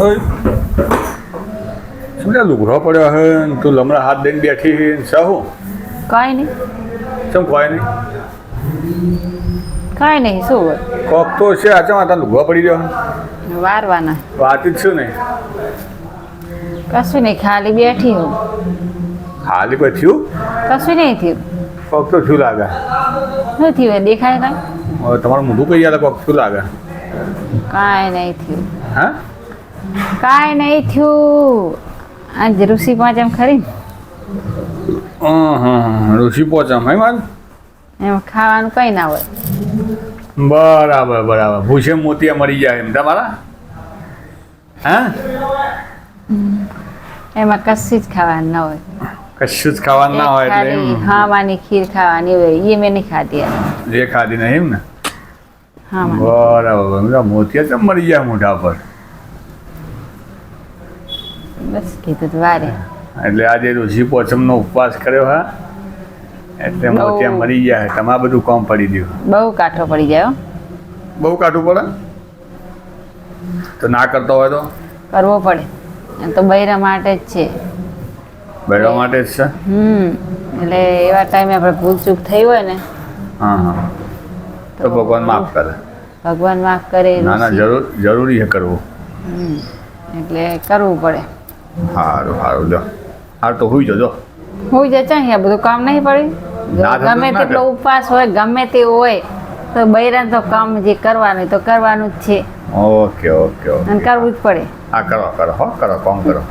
શું લુગડો પડ્યો હે તું લમણા હાથ દઈને બેઠી સહું કાંઈ નહીં. શું કોઈ નહીં કાંઈ નહીં. શું હોય? કોક તો છે આચા તાર લુગડો પડી ગયો વારવાના. વાત જ શું નહીં કશું નહીં, ખાલી બેઠી હું. હાલી કોઈ થયું કશું નહીં થયું. કોક તો થયું લાગે શું થયું? એ દેખાય કાંઈ? હવે તમારું મોઢું કહી યાર કોક થયું લાગે કાંઈ નહીં થયું. હા કાંઈ નહીં થયું. આ ઋષિ પાંચમ ખરી ને ઋષિ પોચમ હે મારે એમાં ખાવાનું કંઈ ના હોય. બરાબર બરાબર ભૂસે મોતિયા મરી જાય એમ તમારા હા એમાં કશું જ ખાવાનું ના હોય. કશું જ ખાવાનું ના હોય એટલે ખાલી એમ હાવાની ખીર ખાવાની હોય. એ મેં નહીં ખાધી. જે ખાધી નહીં એમ ને હા બરાબર મોતિયા તો મરી જાય મોઢા પર બસ કીધું તું વારે. એટલે આજે ઋષિ પોચમનો ઉપવાસ કર્યો હા એટલે મોતિયા મરી ગયા તમારે બધું કામ પડી ગયું બહુ કાઠો પડી જાય હો. બહુ કાઢવું પડે તો ના કરતો હોય તો કરવો પડે. એમ તો બૈરા માટે જ છે. બેડવા માટે જ છે એટલે એવા ટાઈમે આપણે ભૂલ ચૂક થઈ હોય ને હા હા તો ભગવાન માફ કરે ભગવાન માફ કરે. ના ના જરૂરી છે કરવું એટલે કરવું પડે. સારું સારું લો હાર તો હોઈ જજો હું જ ચાહે બધું કામ નહીં પડે. ના થતું ગમે ના તેટલો કરે. ઉપવાસ હોય ગમે તે હોય તો બૈરાને તો કામ જે કરવાનું તો કરવાનું જ છે ઓકે ઓકે અને ઓકે કરવું જ પડે. હા કરો કરો હો કરો કામ કરો